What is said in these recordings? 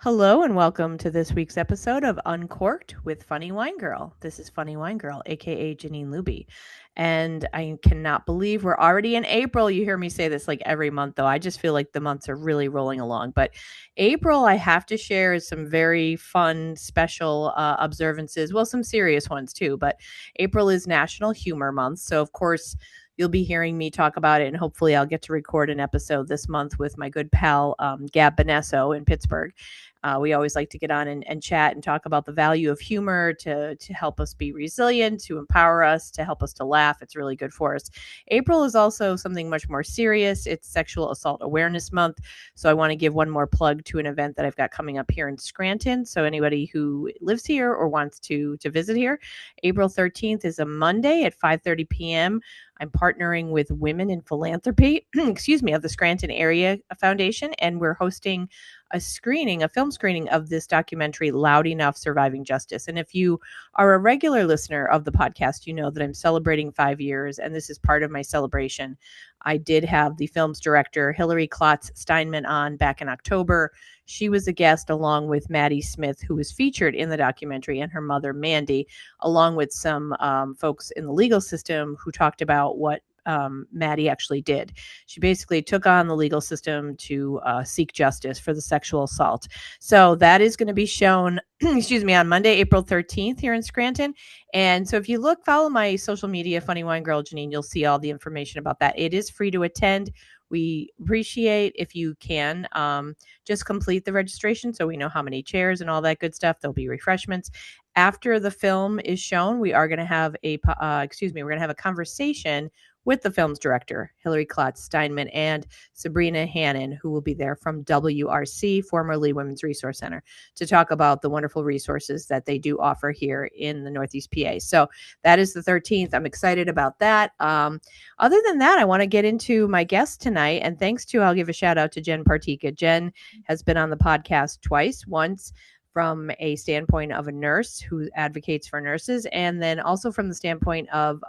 Hello and welcome to this week's episode of Uncorked with Funny Wine Girl. This is Funny Wine Girl, aka Jeannine.Luby. And I cannot believe we're already in April. You hear me say this like every month, though. I just feel like the months are really rolling along. But April, I have to share, is some very fun, special observances. Well, some serious ones too. But April is National Humor Month. So, of course, you'll be hearing me talk about it. And hopefully, I'll get to record an episode this month with my good pal, Gab Benesso in Pittsburgh. We always like to get on and chat and talk about the value of humor to help us be resilient, to empower us, to help us to laugh. It's really good for us. April is also something much more serious. It's Sexual Assault Awareness Month. So I want to give one more plug to an event that I've got coming up here in Scranton. So anybody who lives here or wants to visit here, April 13th is a Monday at 5:30 p.m. I'm partnering with Women in Philanthropy, excuse me, of the Scranton Area Foundation, and we're hosting a film screening of this documentary, Loud Enough: Surviving Justice. And if you are a regular listener of the podcast, you know that I'm celebrating 5 years, and this is part of my celebration. I did have the film's director, Hillary Klotz Steinman, on back in October. She was a guest along with Maddie Smith, who was featured in the documentary, and her mother, Mandy, along with some folks in the legal system who talked about what Maddie actually did. She basically took on the legal system to seek justice for the sexual assault. So that is going to be shown, excuse me, on Monday, April 13th here in Scranton. And so if you follow my social media, Funny Wine Girl Jeannine, you'll see all the information about that. It is free to attend. We appreciate if you can just complete the registration so we know how many chairs and all that good stuff. There'll be refreshments. After the film is shown, we are going to have we're going to have a conversation with the film's director, Hillary Klotz Steinman, and Sabrina Hannon, who will be there from WRC, formerly Women's Resource Center, to talk about the wonderful resources that they do offer here in the Northeast PA. So that is the 13th. I'm excited about that. Other than that, I want to get into my guest tonight. And I'll give a shout out to Jen Partika. Jen has been on the podcast twice, once from a standpoint of a nurse who advocates for nurses, and then also from the standpoint of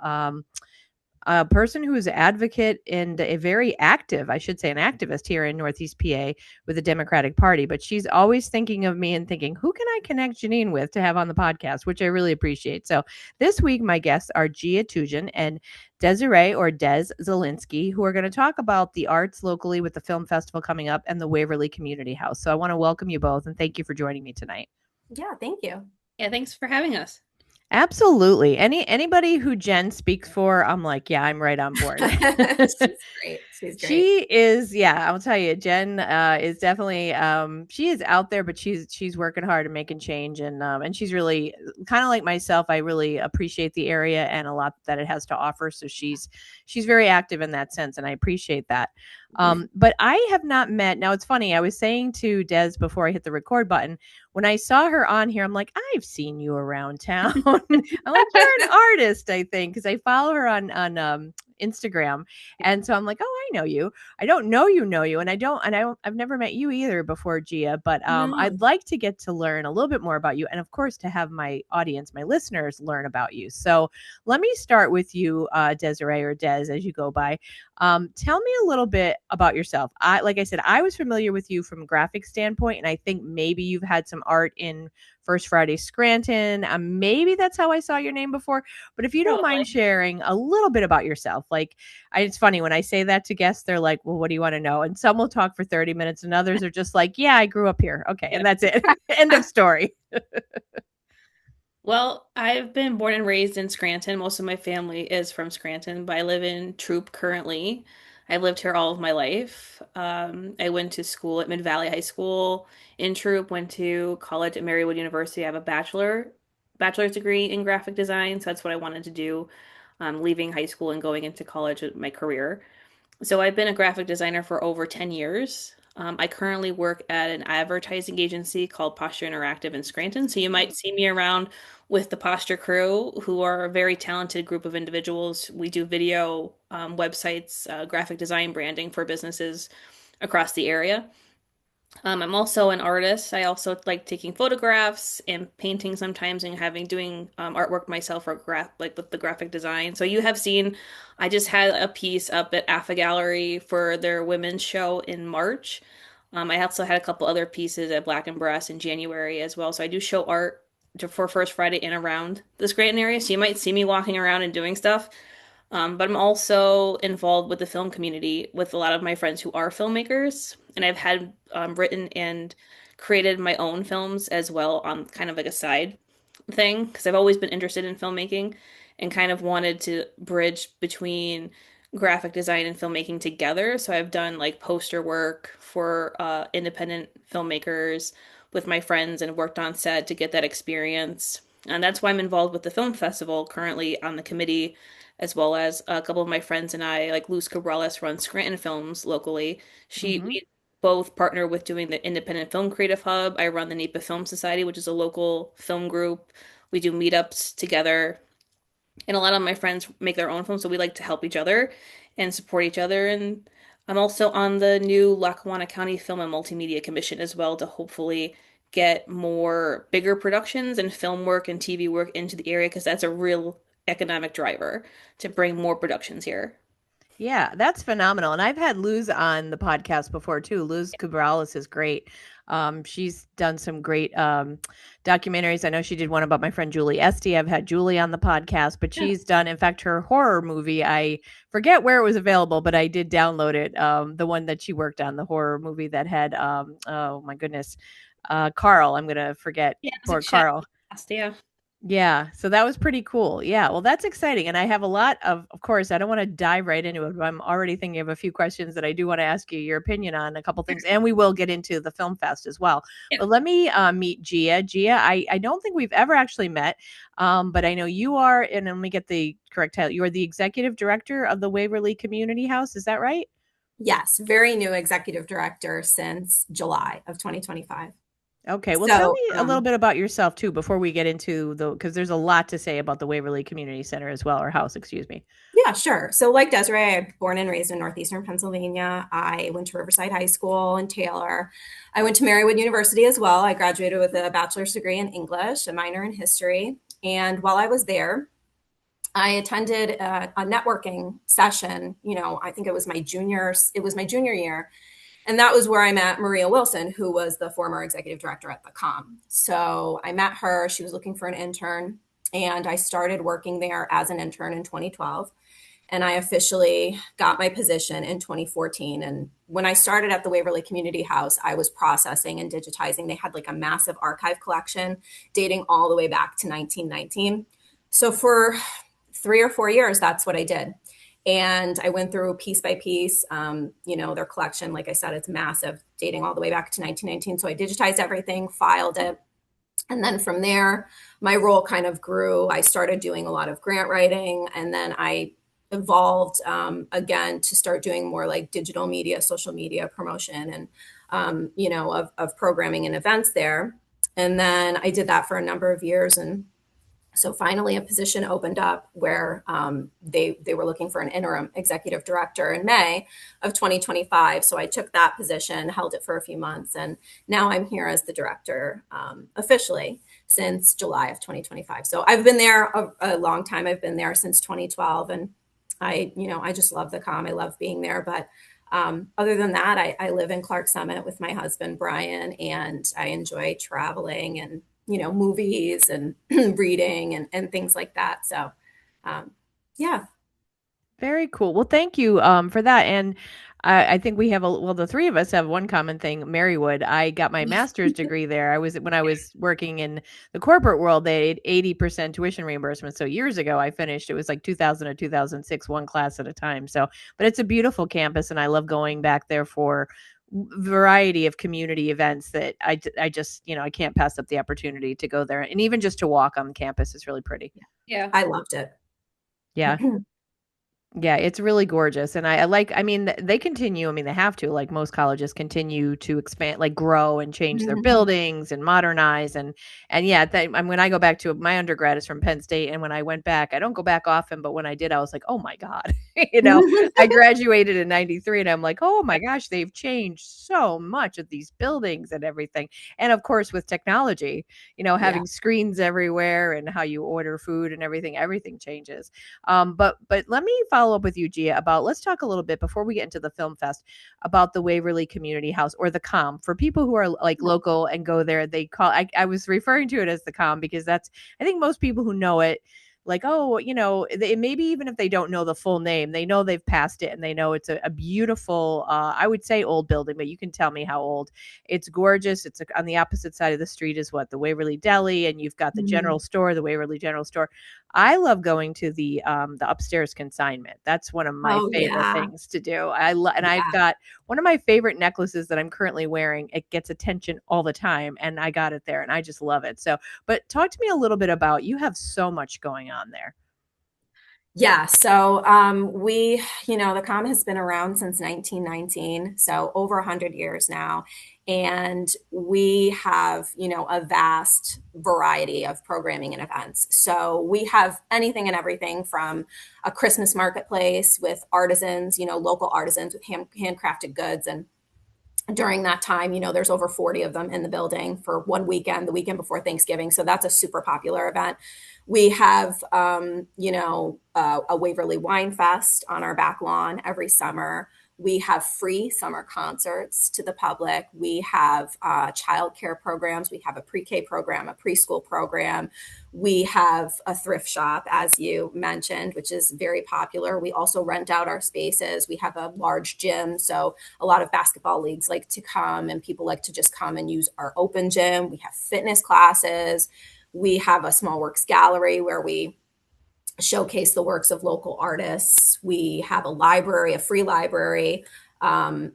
a person who is an advocate and a very active, I should say, an activist here in Northeast PA with the Democratic Party. But she's always thinking of me and thinking, who can I connect Jeannine with to have on the podcast, which I really appreciate. So this week, my guests are Gia Tujan and Desiree, or Des Zielinski, who are going to talk about the arts locally with the film festival coming up and the Waverly Community House. So I want to welcome you both and thank you for joining me tonight. Yeah, thank you. Yeah, thanks for having us. Absolutely. Anybody who Jen speaks for, I'm like, yeah, I'm right on board. She's great. She's great. She is, yeah, I'll tell you, Jen is definitely she is out there, but she's working hard and making change, and she's really kind of like myself. I really appreciate the area and a lot that it has to offer. So she's very active in that sense, and I appreciate that. But I have not met. Now it's funny. I was saying to Des before I hit the record button, when I saw her on here, I'm like, I've seen you around town. I'm like, you're an artist, I think, because I follow her on Instagram, and so I'm like, oh, I know you. I don't know you, and I've never met you either before, Gia. But I'd like to get to learn a little bit more about you, and of course, to have my audience, my listeners, learn about you. So let me start with you, Desiree, or Des, as you go by. Tell me a little bit about yourself. Like I said, I was familiar with you from a graphic standpoint, and I think maybe you've had some art in First Friday Scranton. Maybe that's how I saw your name before. But if you don't mind sharing a little bit about yourself, it's funny when I say that to guests, they're like, well, what do you want to know? And some will talk for 30 minutes and others are just like, yeah, I grew up here. Okay. And that's it. End of story. Well, I've been born and raised in Scranton. Most of my family is from Scranton, but I live in Troop currently. I've lived here all of my life. I went to school at Mid Valley High School in Troop, went to college at Marywood University. I have a bachelor's degree in graphic design, so that's what I wanted to do, leaving high school and going into college with my career. So I've been a graphic designer for over 10 years. I currently work at an advertising agency called Posture Interactive in Scranton. So you might see me around with the Posture crew, who are a very talented group of individuals. We do video, websites, graphic design, branding for businesses across the area. I'm also an artist. I also like taking photographs and painting sometimes, and doing artwork myself for with the graphic design. So you have seen, I just had a piece up at AFA Gallery for their women's show in March. I also had a couple other pieces at Black and Brass in January as well. So I do show art for First Friday in around the Scranton area. So you might see me walking around and doing stuff. But I'm also involved with the film community with a lot of my friends who are filmmakers. And I've had written and created my own films as well on kind of like a side thing because I've always been interested in filmmaking and kind of wanted to bridge between graphic design and filmmaking together. So I've done like poster work for independent filmmakers with my friends and worked on set to get that experience. And that's why I'm involved with the film festival currently on the committee, as well as a couple of my friends and I, like Luz Cabrales runs Scranton Films locally. Mm-hmm. We both partner with doing the Independent Film Creative Hub. I run the NEPA Film Society, which is a local film group. We do meetups together, and a lot of my friends make their own films, so we like to help each other and support each other. And I'm also on the new Lackawanna County Film and Multimedia Commission as well to hopefully get more bigger productions and film work and TV work into the area because that's a real economic driver to bring more productions here. Yeah, that's phenomenal. And I've had Luz on the podcast before too. Luz Cabrales is great. She's done some great documentaries. I know she did one about my friend Julie Esty. I've had Julie on the podcast, but Yeah. she's done, in fact, her horror movie. I forget where it was available, but I did download it. The one that she worked on, the horror movie that had, oh my goodness, Carl. I'm going to forget Yeah, it's poor like Shadow Carl. Cast, yeah. Yeah, so that was pretty cool. Yeah, well, that's exciting, and I have a lot of course, I don't want to dive right into it, but I'm already thinking of a few questions that I do want to ask you your opinion on a couple things, and we will get into the film fest as well. Yeah. But let me meet Gia. Gia, I don't think we've ever actually met, but I know you are, and let me get the correct title. You are the executive director of the Waverly Community House. Is that right? Yes, very new executive director since July of 2025. Okay, well, tell So, me a little bit about yourself too before we get into because there's a lot to say about the Waverly Community Center as well, or house, excuse me. yeah, sure. So, like Desiree, I'm born and raised in northeastern Pennsylvania. I went to Riverside High School in Taylor. I went to Marywood University as well. I graduated with a bachelor's degree in English, a minor in history. And while I was there, I attended a networking session. I think it was my junior year. And that was where I met Maria Wilson, who was the former executive director at the Com. So I met her. She was looking for an intern. And I started working there as an intern in 2012. And I officially got my position in 2014. And when I started at the Waverly Community House, I was processing and digitizing. They had like a massive archive collection dating all the way back to 1919. So for 3 or 4 years, that's what I did. And I went through piece by piece, their collection. Like I said, it's massive, dating all the way back to 1919. So I digitized everything, filed it. And then from there, my role kind of grew. I started doing a lot of grant writing, and then I evolved again to start doing more like digital media, social media promotion, and of programming and events there. And then I did that for a number of years, and so finally, a position opened up where they were looking for an interim executive director in May of 2025. So I took that position, held it for a few months, and now I'm here as the director officially since July of 2025. So I've been there a long time. I've been there since 2012, and I just love the Com. I love being there, but other than that, I live in Clark Summit with my husband Brian, and I enjoy traveling and movies and reading and things like that. So, yeah. Very cool. Well, thank you for that. And I think we have the three of us have one common thing, Marywood. I got my master's degree there. When I was working in the corporate world, they had 80% tuition reimbursement. So years ago, I finished, it was like 2000 or 2006, one class at a time. So, but it's a beautiful campus, and I love going back there for variety of community events that I just, I can't pass up the opportunity to go there. And even just to walk on campus is really pretty. Yeah. I loved it. Yeah. Yeah, it's really gorgeous. And I mean, they continue. I mean, they have to, like most colleges, continue to expand, like grow and change their buildings and modernize. And yeah, when I go back to my undergrad is from Penn State. And when I went back, I don't go back often, but when I did, I was like, oh my God, I graduated in 93 and I'm like, oh my gosh, they've changed so much of these buildings and everything. And of course, with technology, having screens everywhere and how you order food and everything changes. But let me follow follow up with you, Gia, about let's talk a little bit before we get into the film fest about the Waverly Community House, or the COM. For people who are like local and go there, they call I was referring to it as the COM because that's, I think most people who know it, like, oh, maybe even if they don't know the full name, they know they've passed it and they know it's a beautiful, I would say old building, but you can tell me how old. It's gorgeous. It's on the opposite side of the street is what, the Waverly Deli, and you've got the general store, the Waverly General Store. I love going to the upstairs consignment. That's one of my Oh favorite yeah. things to do. And I've Yeah. got one of my favorite necklaces that I'm currently wearing. It gets attention all the time, and I got it there, and I just love it. So, but talk to me a little bit about, you have so much going on there. Yeah, so the COM has been around since 1919, so over 100 years now. And we have, a vast variety of programming and events. So we have anything and everything from a Christmas marketplace with artisans, local artisans with handcrafted goods. And during that time, there's over 40 of them in the building for one weekend, the weekend before Thanksgiving. So that's a super popular event. We have, a Waverly Wine Fest on our back lawn every summer. We have free summer concerts to the public. We have childcare programs. We have a pre-K program, a preschool program. We have a thrift shop, as you mentioned, which is very popular. We also rent out our spaces. We have a large gym. So a lot of basketball leagues like to come, and people like to just come and use our open gym. We have fitness classes. We have a small works gallery where we showcase the works of local artists. We have a library, a free library. I'm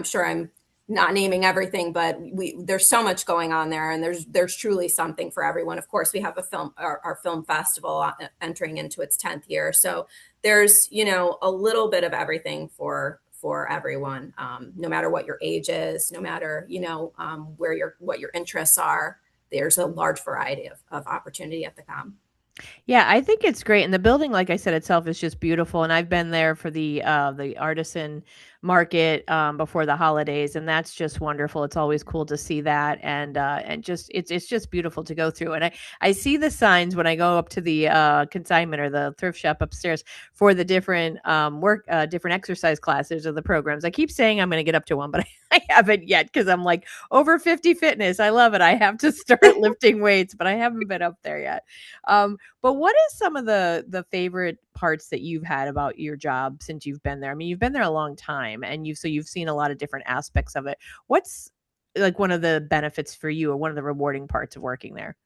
sure I'm not naming everything, but there's so much going on there, and there's truly something for everyone. Of course, we have our film festival entering into its 10th year. So there's, a little bit of everything for everyone, no matter what your age is, no matter, what your interests are. There's a large variety of opportunity at the COM. Yeah, I think it's great. And the building, like I said, itself is just beautiful. And I've been there for the artisan market before the holidays, and that's just wonderful. It's always cool to see that, and just it's just beautiful to go through. And I see the signs when I go up to the consignment or the thrift shop upstairs for the different different exercise classes or the programs. I keep saying I'm going to get up to one, but I haven't yet because I'm like over 50 fitness. I love it. I have to start lifting weights, but I haven't been up there yet. But what is some of the favorite parts that you've had about your job since you've been there? I mean, you've been there a long time, and you've seen a lot of different aspects of it. What's like one of the benefits for you, or one of the rewarding parts of working there?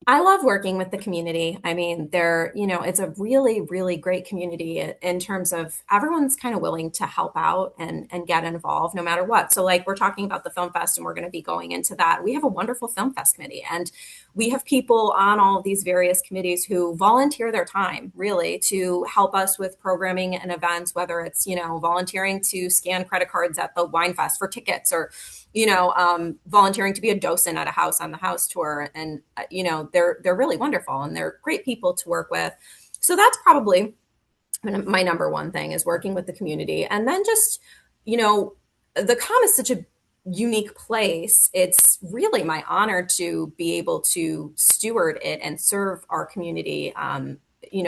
I love working with the community. I mean, it's a really, really great community in terms of everyone's kind of willing to help out and get involved no matter what. So, like, we're talking about the Film Fest, and we're going to be going into that. We have a wonderful Film Fest committee, and we have people on all of these various committees who volunteer their time really to help us with programming and events, whether it's, volunteering to scan credit cards at the Wine Fest for tickets, or volunteering to be a docent at a house on the house tour. And, they're really wonderful, and they're great people to work with. So that's probably my number one thing, is working with the community. And then just, the COM is such a unique place. It's really my honor to be able to steward it and serve our community,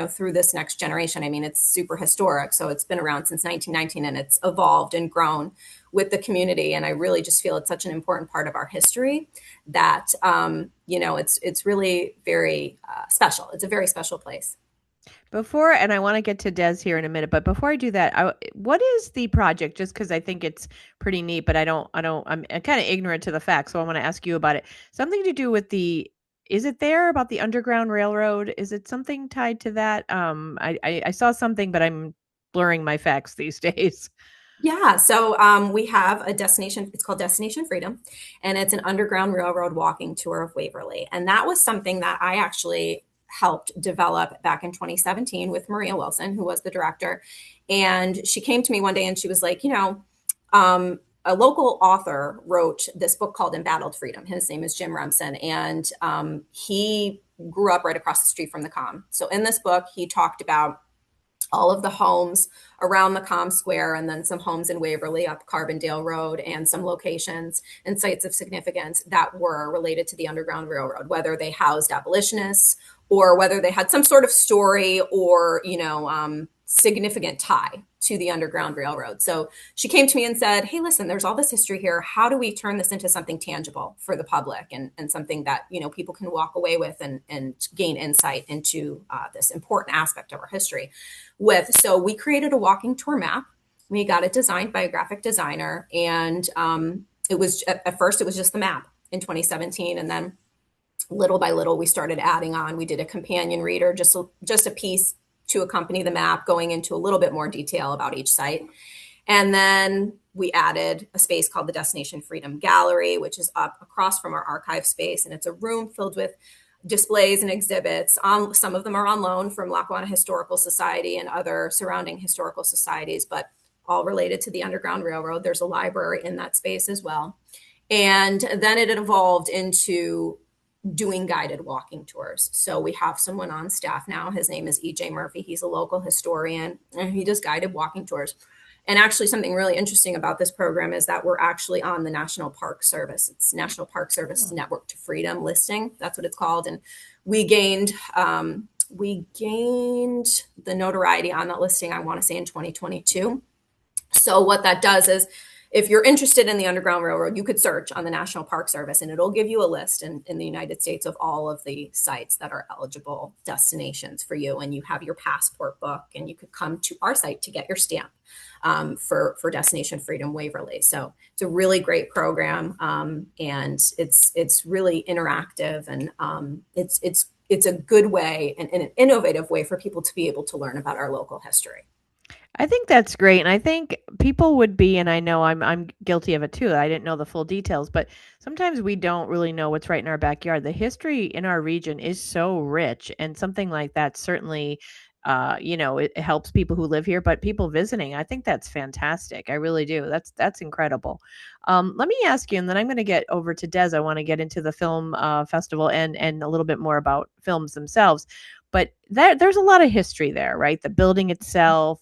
through this next generation. I mean, it's super historic. So it's been around since 1919, and it's evolved and grown with the community. And I really just feel it's such an important part of our history that, it's really very special. It's a very special place. Before, and I want to get to Des here in a minute, but before I do that, what is the project? Just because I think it's pretty neat, but I'm kind of ignorant to the facts, so I want to ask you about it. Something to do with is it there about the Underground Railroad? Is it something tied to that? I saw something, but I'm blurring my facts these days. Yeah, so we have a destination. It's called Destination Freedom, and it's an Underground Railroad walking tour of Waverly. And that was something that I actually helped develop back in 2017 with Maria Wilson, who was the director. And she came to me one day and she was like, a local author wrote this book called Embattled Freedom. His name is Jim Remsen, and he grew up right across the street from the COM. So in this book, he talked about all of the homes around the COM Square, and then some homes in Waverly up Carbondale Road, and some locations and sites of significance that were related to the Underground Railroad, whether they housed abolitionists or whether they had some sort of story or, significant tie to the Underground Railroad. So she came to me and said, hey, listen, there's all this history here. How do we turn this into something tangible for the public, and something that, people can walk away with and gain insight into this important aspect of our history with? So we created a walking tour map. We got it designed by a graphic designer. And it was, at first, it was just the map in 2017. And then little by little, we started adding on. We did a companion reader, just a piece to accompany the map, going into a little bit more detail about each site. And then we added a space called the Destination Freedom Gallery, which is up across from our archive space. And it's a room filled with displays and exhibits. Some of them are on loan from Lackawanna Historical Society and other surrounding historical societies, but all related to the Underground Railroad. There's a library in that space as well. And then it evolved into doing guided walking tours. So we have someone on staff now. His name is EJ Murphy. He's a local historian, and he does guided walking tours. And actually, something really interesting about this program is that we're actually on the National Park Service. It's National Park Service Network to Freedom listing. That's what it's called. And we gained the notoriety on that listing, I want to say, in 2022. So what that does is, if you're interested in the Underground Railroad, you could search on the National Park Service, and it'll give you a list in the United States of all of the sites that are eligible destinations for you. And you have your passport book, and you could come to our site to get your stamp for Destination Freedom Waverly. So it's a really great program, and it's really interactive, and it's a good way and an innovative way for people to be able to learn about our local history. I think that's great, and I think people would be, and I know I'm guilty of it too. I didn't know the full details, but sometimes we don't really know what's right in our backyard. The history in our region is so rich, and something like that certainly, it helps people who live here, but people visiting, I think that's fantastic. I really do. That's incredible. Let me ask you, and then I'm going to get over to Des. I want to get into the film festival and a little bit more about films themselves. But there's a lot of history there, right? The building itself,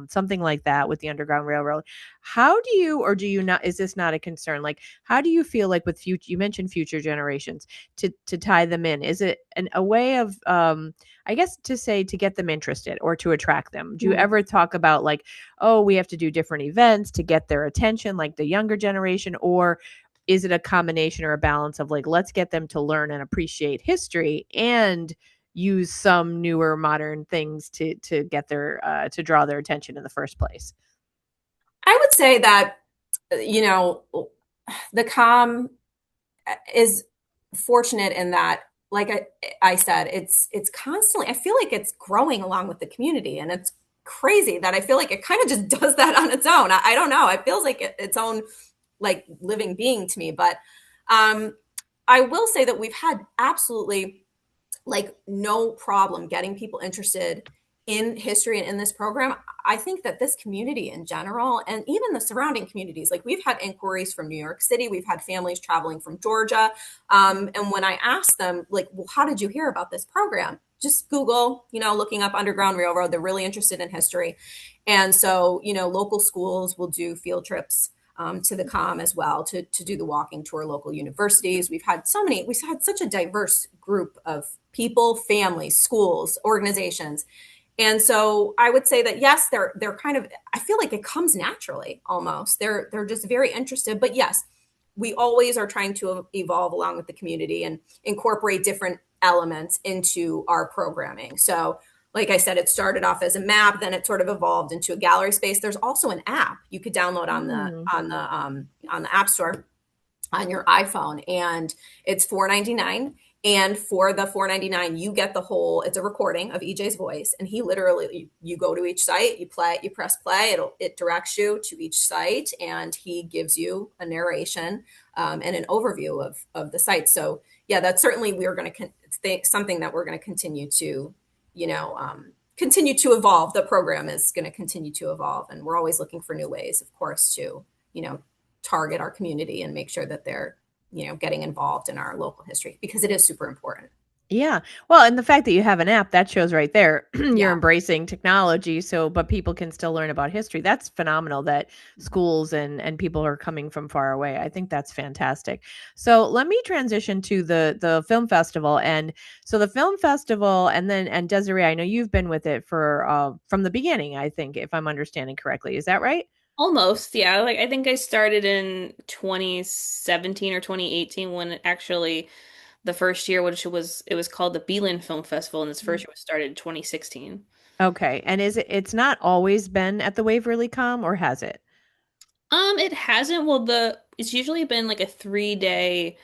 something like that with the Underground Railroad. How do you, or do you not, is this not a concern? Like, how do you feel like with future, you mentioned future generations, to tie them in? Is it a way of, I guess to say, to get them interested or to attract them? Do you ever talk about like, oh, we have to do different events to get their attention, like the younger generation? Or is it a combination or a balance of like, let's get them to learn and appreciate history and use some newer modern things to get their to draw their attention in the first place? I would say that, the COM is fortunate in that, like I said, it's constantly, I feel like it's growing along with the community, and it's crazy that I feel like it kind of just does that on its own. I don't know. It feels like its own like living being to me. But I will say that we've had absolutely like no problem getting people interested in history and in this program. I think that this community in general, and even the surrounding communities, like we've had inquiries from New York City, we've had families traveling from Georgia. And when I asked them, like, well, how did you hear about this program? Just Google, looking up Underground Railroad. They're really interested in history. And so, local schools will do field trips to the COM as well, to do the walking tour. Local universities. We've had such a diverse group of people, families, schools, organizations. And so I would say that, yes, they're kind of, I feel like it comes naturally almost. They're just very interested. But yes, we always are trying to evolve along with the community and incorporate different elements into our programming. So like I said, it started off as a map, then it sort of evolved into a gallery space. There's also an app you could download on the App Store on your iPhone, and it's $4.99. And for the $4.99, you get the whole, it's a recording of EJ's voice. And he literally, you go to each site, you press play, it directs you to each site, and he gives you a narration and an overview of the site. So yeah, that's certainly, something that we're going to continue to, continue to evolve. The program is going to continue to evolve. And we're always looking for new ways, of course, to, target our community and make sure that they're, getting involved in our local history, because it is super important. Yeah. Well, and the fact that you have an app, that shows right there you're Yeah. embracing technology, so but people can still learn about history. That's phenomenal that schools and people are coming from far away. I think that's fantastic. So, let me transition to the film festival. And so the film festival, and then and Desiree, I know you've been with it for from the beginning, I think, if I'm understanding correctly. Is that right? Almost, yeah. Like I think I started in 2017 or 2018 when actually the first year, which was it was called the Beeline Film Festival, and this first year was started in 2016. Okay. And is it's not always been at the Waverly Com, or has it? It hasn't. Well, the it's usually been like a 3 day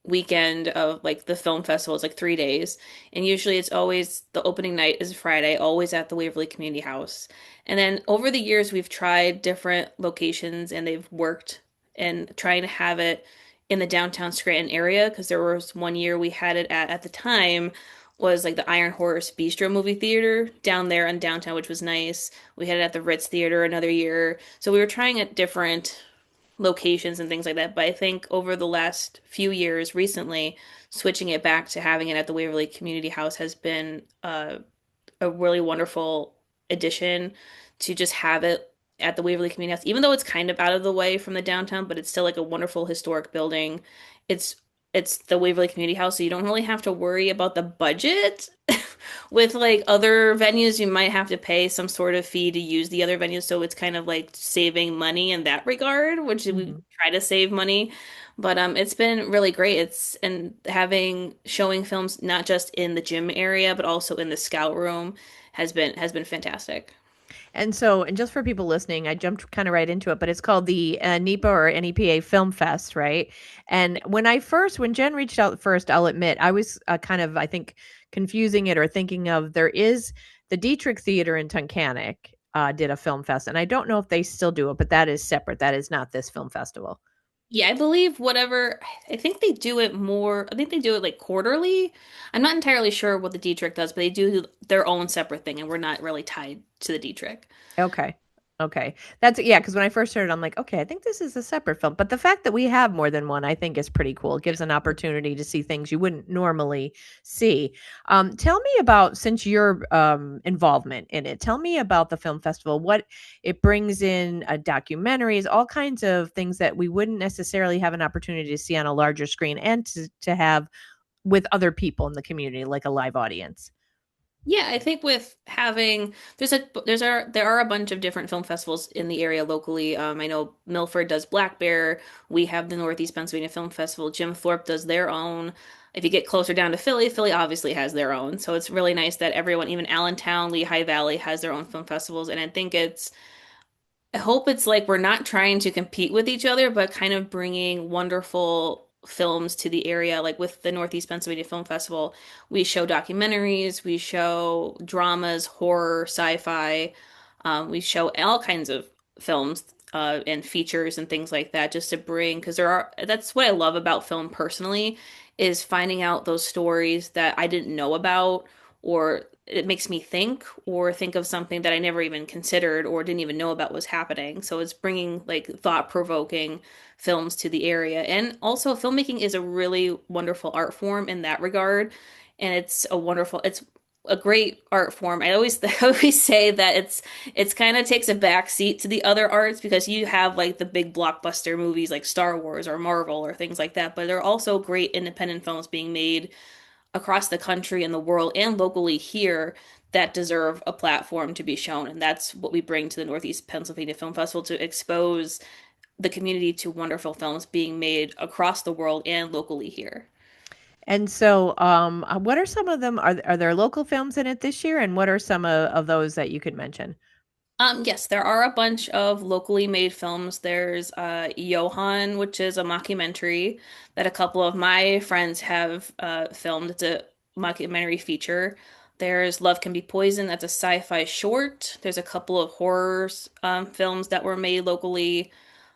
weekend of like the film festival. It's like 3 days, and usually it's always the opening night is Friday, always at the Waverly Community House. And then over the years, we've tried different locations, and they've worked and trying to have it in the downtown Scranton area because there was one year we had it at the time was like the Iron Horse Bistro movie theater down there in downtown, which was nice. We had it at the Ritz Theater another year. So we were trying at different locations and things like that. But I think over the last few years, recently, switching it back to having it at the Waverly Community House has been a really wonderful addition to just have it at the Waverly Community House, even though it's kind of out of the way from the downtown, but it's still like a wonderful historic building. It's it's the Waverly Community House, so you don't really have to worry about the budget. With like other venues, you might have to pay some sort of fee to use the other venues, so it's kind of like saving money in that regard, which we Mhm. try to save money. But it's been really great. It's and having showing films not just in the gym area, but also in the scout room has been fantastic. And so, and just for people listening, I jumped kind of right into it, but it's called the NEPA or NEPA Film Fest, right? And when Jen reached out first, I'll admit, I was kind of, I think, confusing it or thinking of there is the Dietrich Theater in Tunkhannock did a film fest, and I don't know if they still do it, but that is separate. That is not this film festival. Yeah, I believe whatever. I think they do it more. I think they do it like quarterly. I'm not entirely sure what the Dietrich does, but they do their own separate thing, and we're not really tied to the Dietrich. Okay. Okay. That's yeah, because when I first started, I'm like, okay, I think this is a separate film. But the fact that we have more than one, I think is pretty cool. It gives an opportunity to see things you wouldn't normally see. Tell me about, since your involvement in it, tell me about the film festival, what it brings in, documentaries, all kinds of things that we wouldn't necessarily have an opportunity to see on a larger screen and to have with other people in the community, like a live audience. Yeah, I think with having there are a bunch of different film festivals in the area locally. I know Milford does Black Bear. We have the Northeast Pennsylvania Film Festival. Jim Thorpe does their own. If you get closer down to Philly, Philly obviously has their own. So it's really nice that everyone, even Allentown, Lehigh Valley, has their own film festivals. And I think I hope it's like we're not trying to compete with each other, but kind of bringing wonderful films to the area. Like with the Northeast Pennsylvania Film Festival, we show documentaries, we show dramas, horror, sci-fi, we show all kinds of films and features and things like that, just to bring because that's what I love about film personally is finding out those stories that I didn't know about or it makes me think of something that I never even considered or didn't even know about was happening. So it's bringing like thought-provoking films to the area. And also filmmaking is a really wonderful art form in that regard. And it's a great art form. I always say that it's kind of takes a back seat to the other arts because you have like the big blockbuster movies like Star Wars or Marvel or things like that, but there are also great independent films being made across the country and the world and locally here that deserve a platform to be shown. And that's what we bring to the Northeast Pennsylvania Film Festival to expose the community to wonderful films being made across the world and locally here. And so, what are some of them? Are there local films in it this year? And what are some of those that you could mention? Yes, there are a bunch of locally made films. There's Johan, which is a mockumentary that a couple of my friends have filmed. It's a mockumentary feature. There's Love Can Be Poison, that's a sci-fi short. There's a couple of horror films that were made locally.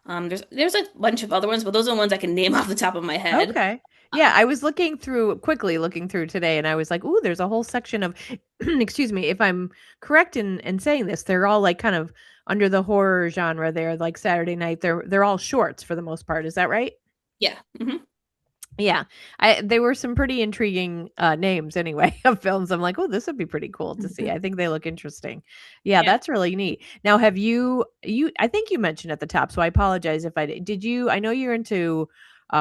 There's a bunch of other ones, but those are the ones I can name off the top of my head. Okay. Yeah, I was quickly looking through today, and I was like, "Ooh, there's a whole section of," excuse me, if I'm correct in saying this, they're all like kind of under the horror genre. They're like Saturday night. They're all shorts for the most part. Is that right? Yeah. Yeah. They were some pretty intriguing, names anyway of films. I'm like, "Oh, this would be pretty cool to see." I think they look interesting. Yeah, Yeah. that's really neat. Now have you I think you mentioned at the top, so I apologize if I did you I know you're into,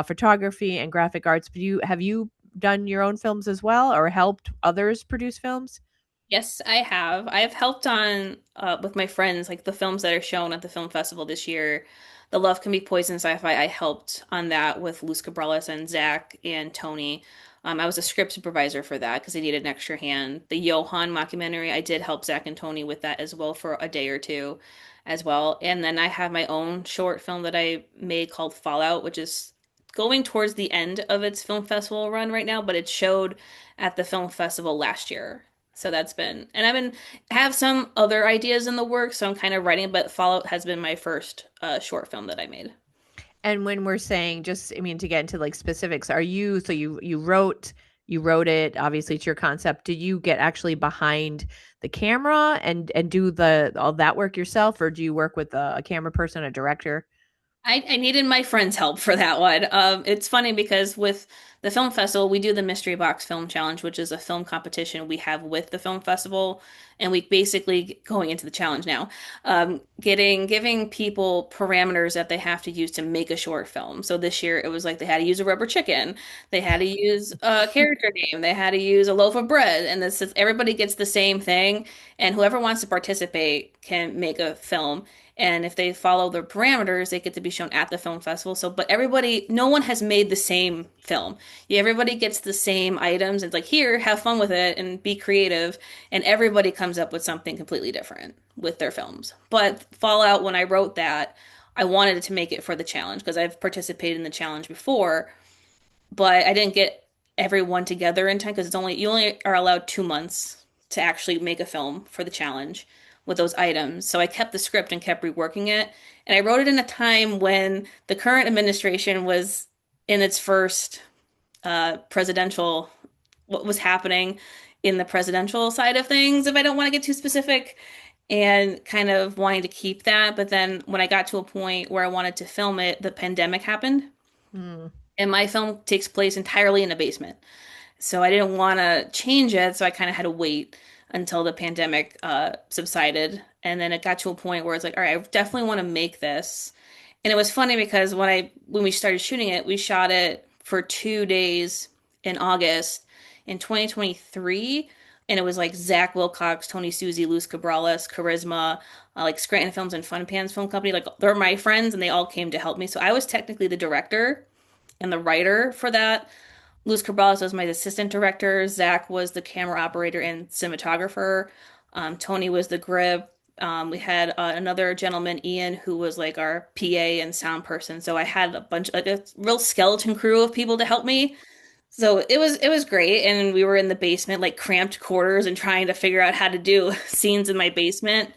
photography and graphic arts, but have you done your own films as well or helped others produce films? Yes, I have. I've helped on with my friends, like the films that are shown at the film festival this year. The Love Can Be Poison sci-fi. I helped on that with Luz Cabrales and Zach and Tony. I was a script supervisor for that because they needed an extra hand. The Johan mockumentary, I did help Zach and Tony with that as well for a day or two as well. And then I have my own short film that I made called Fallout, which is going towards the end of its film festival run right now, but it showed at the film festival last year. So that's been, and have some other ideas in the works, so I'm kind of writing, but Fallout has been my first short film that I made. And when we're saying just I mean to get into like specifics, are you so you wrote it, obviously it's your concept. Did you get actually behind the camera and do the all that work yourself or do you work with a camera person, a director? I needed my friend's help for that one. It's funny because with the film festival, we do the Mystery Box Film Challenge, which is a film competition we have with the film festival, and we basically going into the challenge now, getting giving people parameters that they have to use to make a short film. So this year it was like they had to use a rubber chicken, they had to use a character name, they had to use a loaf of bread, and this is everybody gets the same thing, and whoever wants to participate can make a film. And if they follow the parameters, they get to be shown at the film festival. So, but everybody, no one has made the same film. Yeah, everybody gets the same items. It's like, here, have fun with it and be creative. And everybody comes up with something completely different with their films. But Fallout, when I wrote that, I wanted to make it for the challenge because I've participated in the challenge before, but I didn't get everyone together in time because you only are allowed 2 months to actually make a film for the challenge with those items. So I kept the script and kept reworking it. And I wrote it in a time when the current administration was in its first presidential, what was happening in the presidential side of things, if I don't want to get too specific, and kind of wanting to keep that. But then when I got to a point where I wanted to film it, the pandemic happened. Hmm. And my film takes place entirely in a basement. So I didn't want to change it, so I kind of had to wait until the pandemic subsided. And then it got to a point where it's like, all right, I definitely want to make this. And it was funny because when we started shooting it, we shot it for 2 days in August in 2023. And it was like Zach Wilcox, Tony Suzy, Luz Cabrales, Charisma, like Scranton Films and Fun Pans Film Company. Like they're my friends and they all came to help me. So I was technically the director and the writer for that. Luz Cabrales was my assistant director. Zach was the camera operator and cinematographer. Tony was the grip. We had another gentleman, Ian, who was like our PA and sound person. So I had like a real skeleton crew of people to help me. So it was great, and we were in the basement, like cramped quarters, and trying to figure out how to do scenes in my basement.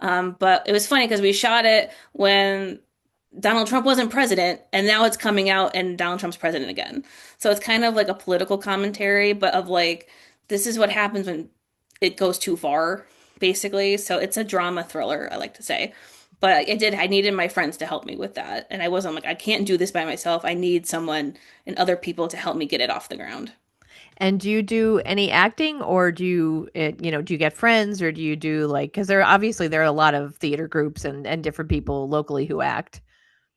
But it was funny because we shot it when Donald Trump wasn't president, and now it's coming out and Donald Trump's president again. So it's kind of like a political commentary, but of like, this is what happens when it goes too far, basically. So it's a drama thriller, I like to say. But I needed my friends to help me with that. And I wasn't like, I can't do this by myself. I need someone and other people to help me get it off the ground. And do you do any acting or do you get friends or do you do like because there are a lot of theater groups and different people locally who act.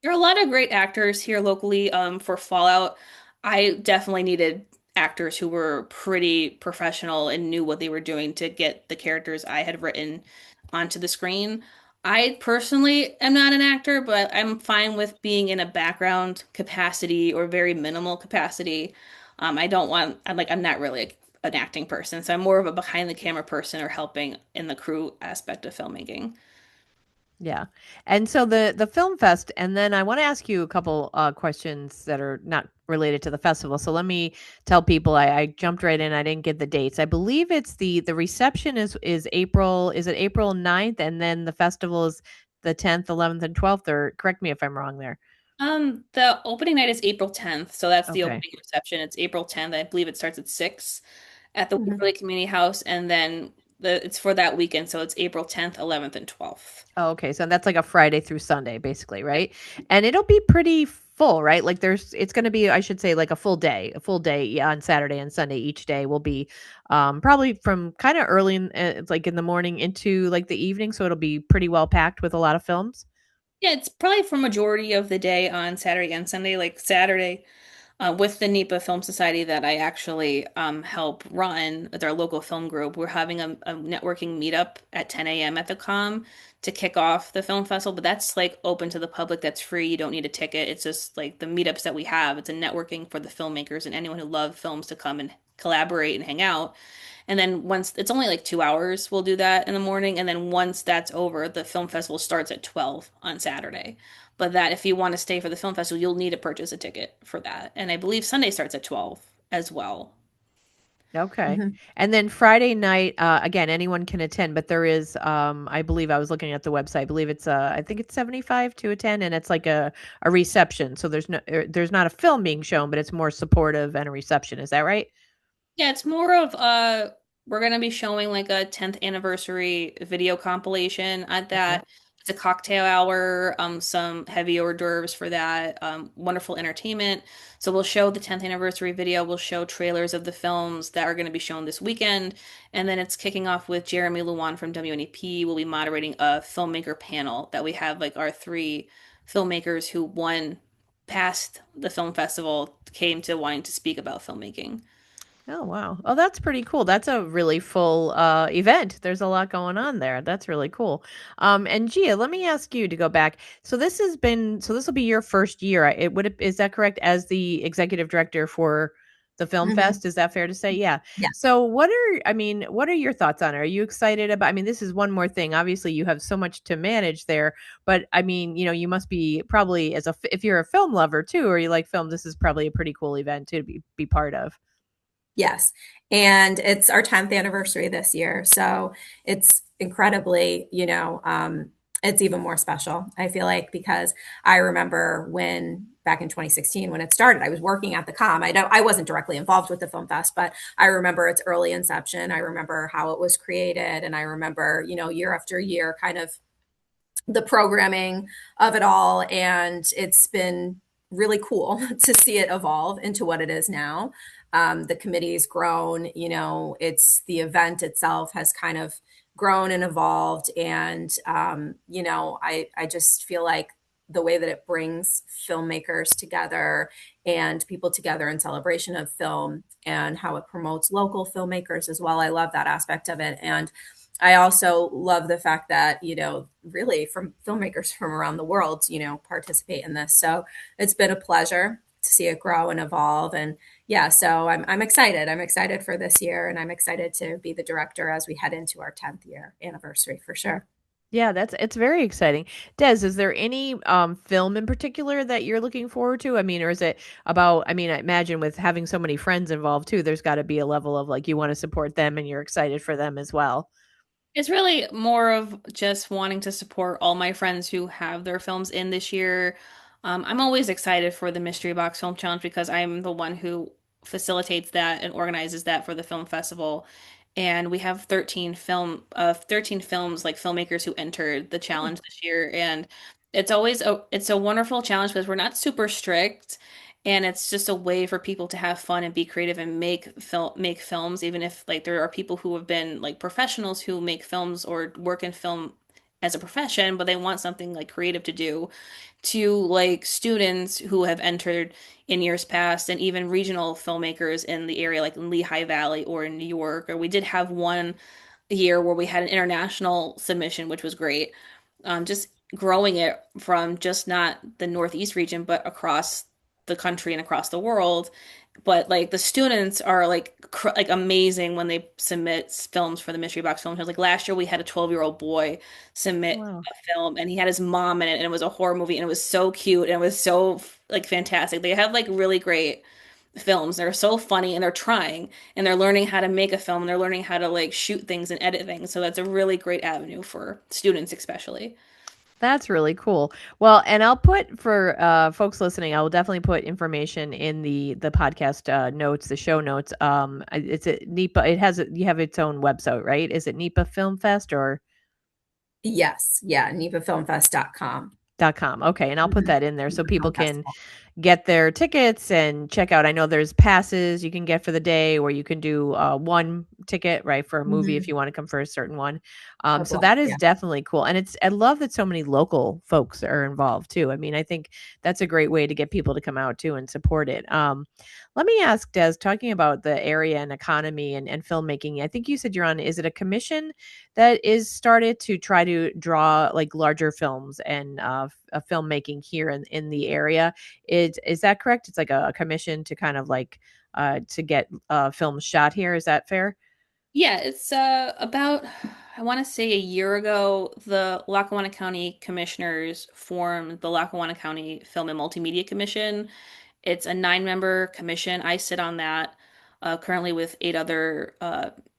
There are a lot of great actors here locally. For Fallout, I definitely needed actors who were pretty professional and knew what they were doing to get the characters I had written onto the screen. I personally am not an actor, but I'm fine with being in a background capacity or very minimal capacity. I don't want, I'm not really an acting person, so I'm more of a behind the camera person or helping in the crew aspect of filmmaking. Yeah. And so the film fest, and then I want to ask you a couple questions that are not related to the festival. So let me tell people I jumped right in. I didn't get the dates. I believe it's the reception is April, is it April 9th? And then the festival is the 10th, 11th, and 12th, or correct me if I'm wrong there. The opening night is April 10th, so that's the Okay. opening reception. It's April 10th. I believe it starts at 6 at the Mhm. Waverly Community House, and then it's for that weekend, so it's April 10th, 11th, and 12th. Oh, okay. So that's like a Friday through Sunday, basically, right? And it'll be pretty full, right? Like it's going to be, I should say, like a full day, yeah, on Saturday and Sunday. Each day will be probably from kind of early it's like in the morning into like the evening, so it'll be pretty well packed with a lot of films. Yeah, it's probably for majority of the day on Saturday and Sunday. Like Saturday, with the NEPA Film Society that I actually help run at our local film group, we're having a networking meetup at 10 a.m. at the Com to kick off the film festival. But that's like open to the public. That's free. You don't need a ticket. It's just like the meetups that we have. It's a networking for the filmmakers and anyone who loves films to come and collaborate and hang out. And then once it's only like 2 hours, we'll do that in the morning. And then once that's over, the film festival starts at 12 on Saturday. But that if you want to stay for the film festival, you'll need to purchase a ticket for that. And I believe Sunday starts at 12 as well. Okay. Mhm. And then Friday night, again, anyone can attend, but there is, I believe I was looking at the website. I believe it's, I think it's 75 to attend, and it's like a reception. So there's not a film being shown, but it's more supportive and a reception. Is that right? Yeah, it's more of we're gonna be showing like a 10th anniversary video compilation at Okay. that. It's a cocktail hour, some heavy hors d'oeuvres for that, wonderful entertainment. So we'll show the 10th anniversary video, we'll show trailers of the films that are going to be shown this weekend, and then it's kicking off with Jeremy Luwan from WNEP. We'll be moderating a filmmaker panel that we have like our three filmmakers who won past the film festival came to wanting to speak about filmmaking. Oh, wow. Oh, that's pretty cool. That's a really full event. There's a lot going on there. That's really cool. And Gia, let me ask you to go back. So this will be your first year. Is that correct, as the executive director for the Film Mhm. Fest? Is that fair to say? Yeah. Yeah. So what are your thoughts on it? Are you excited about, I mean, this is one more thing. Obviously, you have so much to manage there, but I mean, you must be probably if you're a film lover too, or you like film, this is probably a pretty cool event to be part of. Yes. And it's our 10th anniversary this year. So it's incredibly, it's even more special, I feel like, because I remember when back in 2016 when it started, I was working at the Com. I wasn't directly involved with the Film Fest, but I remember its early inception. I remember how it was created. And I remember, year after year, kind of the programming of it all. And it's been really cool to see it evolve into what it is now. The committee's grown, it's the event itself has kind of grown and evolved. And, I just feel like the way that it brings filmmakers together and people together in celebration of film and how it promotes local filmmakers as well. I love that aspect of it. And I also love the fact that, really from filmmakers from around the world, participate in this. So it's been a pleasure to see it grow and evolve. And yeah, so I'm excited. I'm excited for this year, and I'm excited to be the director as we head into our 10th year anniversary for sure. Yeah, it's very exciting. Des, is there any film in particular that you're looking forward to? I mean, or is it about, I mean, I imagine with having so many friends involved too, there's got to be a level of like you want to support them and you're excited for them as well. It's really more of just wanting to support all my friends who have their films in this year. I'm always excited for the Mystery Box Film Challenge because I'm the one who facilitates that and organizes that for the film festival. And we have 13 films like filmmakers who entered the Oh, challenge this year. And it's a wonderful challenge because we're not super strict. And it's just a way for people to have fun and be creative and make films, even if like there are people who have been like professionals who make films or work in film as a profession, but they want something like creative to do, to like students who have entered in years past and even regional filmmakers in the area like in Lehigh Valley or in New York. Or we did have one year where we had an international submission, which was great. Just growing it from just not the Northeast region, but across the country and across the world. But like the students are like amazing when they submit films for the Mystery Box Film Challenge. Like last year, we had a 12-year-old boy submit Wow. a film, and he had his mom in it, and it was a horror movie, and it was so cute, and it was so like fantastic. They have like really great films. They're so funny, and they're trying, and they're learning how to make a film, and they're learning how to like shoot things and edit things. So that's a really great avenue for students, especially. That's really cool. Well, and I'll put for folks listening, I will definitely put information in the podcast notes, the show notes. It's a NEPA. You have its own website, right? Is it NEPA Film Fest or yes. Yeah. NEPAfilmfest.com. .com? Okay, and I'll put Mhm. that in there so NEPA people Film can Festival. get their tickets and check out. I know there's passes you can get for the day, or you can do one ticket, right, for a movie if Mhm. you want to come for a certain one. Oh, So cool. that is Yeah. definitely cool. And I love that so many local folks are involved too. I mean, I think that's a great way to get people to come out too and support it. Let me ask Des, talking about the area and economy and filmmaking, I think you said you're on, is it a commission that is started to try to draw like larger films and filmmaking here in the area? Is that correct? It's like a commission to kind of like to get films shot here. Is that fair? Yeah, it's about, I want to say a year ago, the Lackawanna County Commissioners formed the Lackawanna County Film and Multimedia Commission. It's a 9-member commission. I sit on that currently with 8 other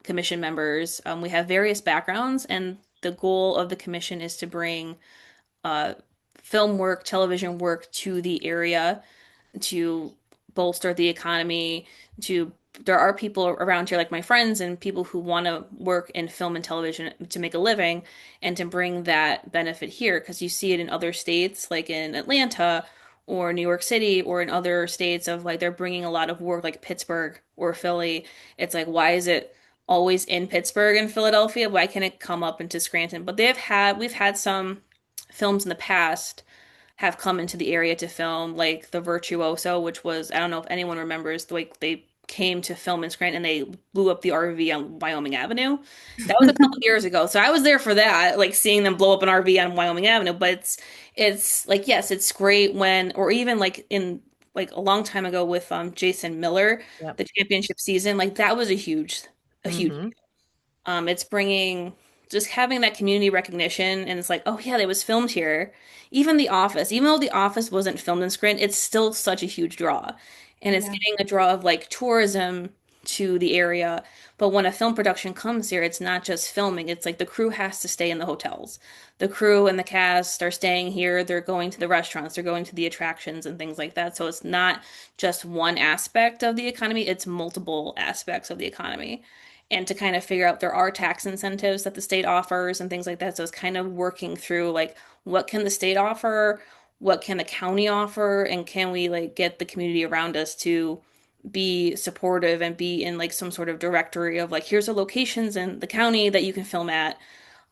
commission members. We have various backgrounds, and the goal of the commission is to bring uh, film work, television work to the area to bolster the economy, to there are people around here like my friends and people who want to work in film and television to make a living and to bring that benefit here because you see it in other states like in Atlanta or New York City or in other states of like they're bringing a lot of work like Pittsburgh or Philly. It's like why is it always in Pittsburgh and Philadelphia? Why can't it come up into Scranton? But we've had some films in the past have come into the area to film, like The Virtuoso, which was, I don't know if anyone remembers, like they came to film in Scranton and they blew up the RV on Wyoming Avenue. That was a couple years ago. So I was there for that, like seeing them blow up an RV on Wyoming Avenue. But it's like, yes, it's great when, or even like in like a long time ago with Jason Miller, Yep. the championship season, like that was a huge Mm-hmm. it's bringing just having that community recognition, and it's like, oh yeah, it was filmed here. Even The Office, even though The Office wasn't filmed in Scranton, it's still such a huge draw, and it's Yeah. getting a draw of like tourism to the area. But when a film production comes here, it's not just filming. It's like the crew has to stay in the hotels. The crew and the cast are staying here. They're going to the restaurants. They're going to the attractions and things like that. So it's not just one aspect of the economy. It's multiple aspects of the economy and to kind of figure out there are tax incentives that the state offers and things like that. So it's kind of working through like what can the state offer, what can the county offer, and can we like get the community around us to be supportive and be in like some sort of directory of like here's the locations in the county that you can film at.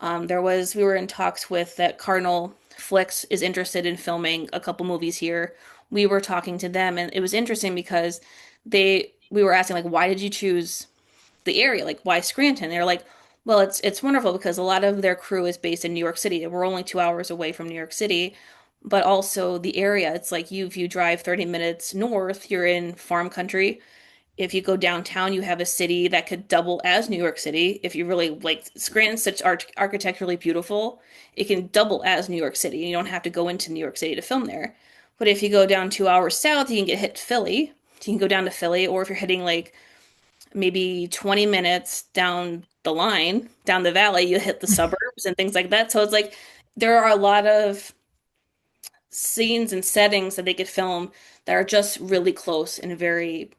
We were in talks with that Cardinal Flicks is interested in filming a couple movies here. We were talking to them and it was interesting because we were asking like why did you choose the area, like why Scranton? They're like, well, it's wonderful because a lot of their crew is based in New York City. We're only 2 hours away from New York City, but also the area. It's like if you drive 30 minutes north, you're in farm country. If you go downtown, you have a city that could double as New York City. If you really like Scranton's such architecturally beautiful, it can double as New York City. And you don't have to go into New York City to film there. But if you go down 2 hours south, you can get hit Philly. You can go down to Philly, or if you're hitting like maybe 20 minutes down the line, down the valley, you hit the suburbs and things like that. So it's like there are a lot of scenes and settings that they could film that are just really close and very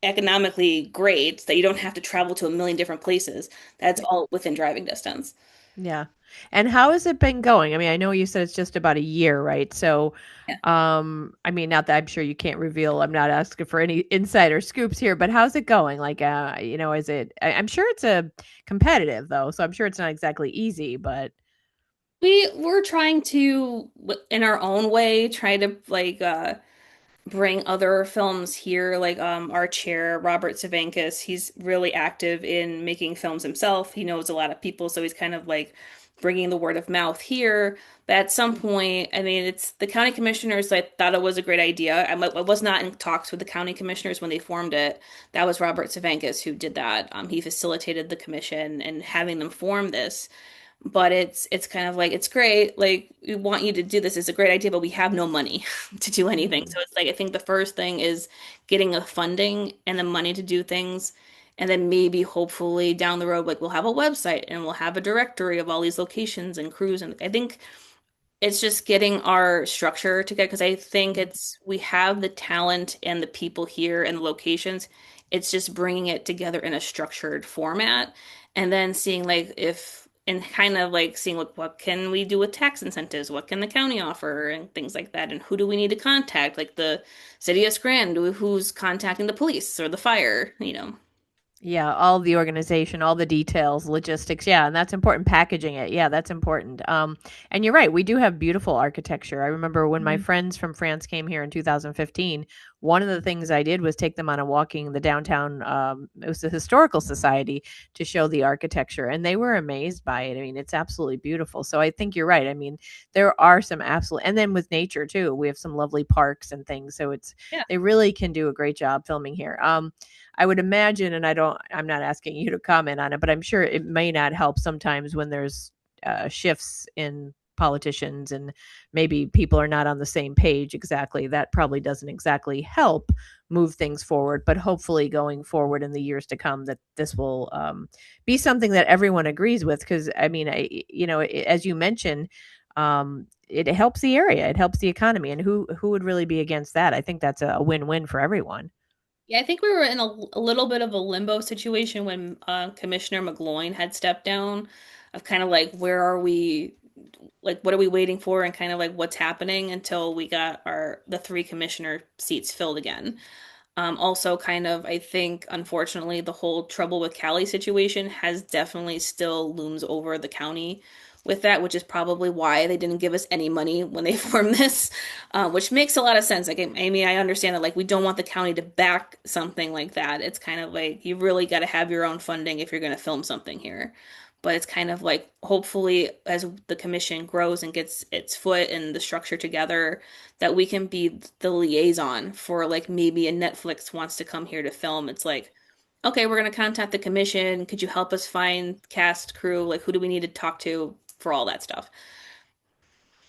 economically great that you don't have to travel to a million different places. That's all within driving distance. Yeah. And how has it been going? I mean, I know you said it's just about a year, right? So, Yeah. I mean, not that I'm sure you can't reveal, I'm not asking for any insider scoops here, but how's it going? Like, is it, I'm sure it's a competitive though, so I'm sure it's not exactly easy, but We're trying to, in our own way, try to like bring other films here, like our chair, Robert Savankas. He's really active in making films himself. He knows a lot of people, so he's kind of like bringing the word of mouth here. But at some point, I mean, it's the county commissioners. I thought it was a great idea. I was not in talks with the county commissioners when they formed it. That was Robert Savankas who did that. He facilitated the commission and having them form this, but it's kind of like it's great, like we want you to do this, it's a great idea, but we have no money to do anything. Mhm. So it's like I think the first thing is getting the funding and the money to do things, and then maybe hopefully down the road like we'll have a website and we'll have a directory of all these locations and crews, and I think it's just getting our structure together because I think it's we have the talent and the people here and the locations. It's just bringing it together in a structured format and then seeing like if and kind of like seeing what can we do with tax incentives, what can the county offer, and things like that, and who do we need to contact, like the city of Scranton, who's contacting the police or the fire, you know. Yeah, all the organization, all the details, logistics. Yeah, and that's important. Packaging it. Yeah, that's important. And you're right. We do have beautiful architecture. I remember when my Mhm. friends from France came here in 2015. One of the things I did was take them on a walking the downtown. It was the historical society to show the architecture, and they were amazed by it. I mean, it's absolutely beautiful. So I think you're right. I mean, there are some absolute, and then with nature too, we have some lovely parks and things. So it's Yeah. they really can do a great job filming here. I would imagine, and I'm not asking you to comment on it, but I'm sure it may not help sometimes when there's shifts in politicians and maybe people are not on the same page exactly. That probably doesn't exactly help move things forward, but hopefully going forward in the years to come, that this will be something that everyone agrees with. Because I mean, as you mentioned, it helps the area, it helps the economy, and who would really be against that? I think that's a win-win for everyone. Yeah, I think we were in a little bit of a limbo situation when Commissioner McGloin had stepped down, of kind of like where are we, like what are we waiting for, and kind of like what's happening until we got our the three commissioner seats filled again. Also, kind of, I think, unfortunately, the whole trouble with Cali situation has definitely still looms over the county with that, which is probably why they didn't give us any money when they formed this, which makes a lot of sense. Like, Amy, I understand that, like, we don't want the county to back something like that. It's kind of like you really got to have your own funding if you're going to film something here. But it's kind of like, hopefully, as the commission grows and gets its foot and the structure together, that we can be the liaison for like maybe a Netflix wants to come here to film. It's like, okay, we're going to contact the commission. Could you help us find cast, crew? Like, who do we need to talk to for all that stuff?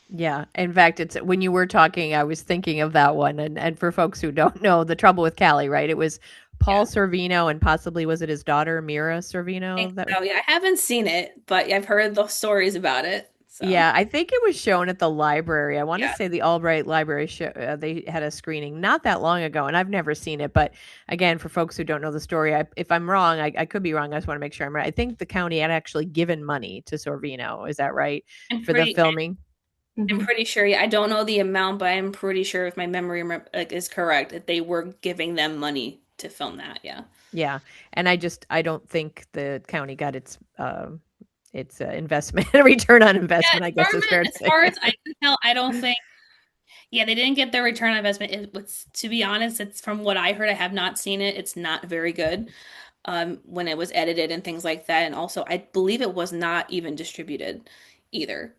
Yeah. In fact, it's when you were talking, I was thinking of that one. And for folks who don't know, the trouble with Callie, right? It was Paul Yeah. Sorvino and possibly was it his daughter Mira I think Sorvino that so. Yeah, I haven't seen it, but I've heard the stories about it. So, yeah, I think it was shown at the library. I want to yeah. say the Albright Library show, they had a screening not that long ago, and I've never seen it. But again, for folks who don't know the story, if I'm wrong, I could be wrong. I just want to make sure I'm right. I think the county had actually given money to Sorvino. Is that right I'm for the pretty filming? I'm Mhm. pretty sure. Yeah, I don't know the amount, but I'm pretty sure if my memory like is correct that they were giving them money to film that. Yeah. Yeah, and I don't think the county got its investment return on Yeah, investment, I guess is fair to as say. far as I can tell, I don't think. Yeah, they didn't get their return on investment. It was, to be honest, it's from what I heard. I have not seen it. It's not very good. When it was edited and things like that, and also I believe it was not even distributed either.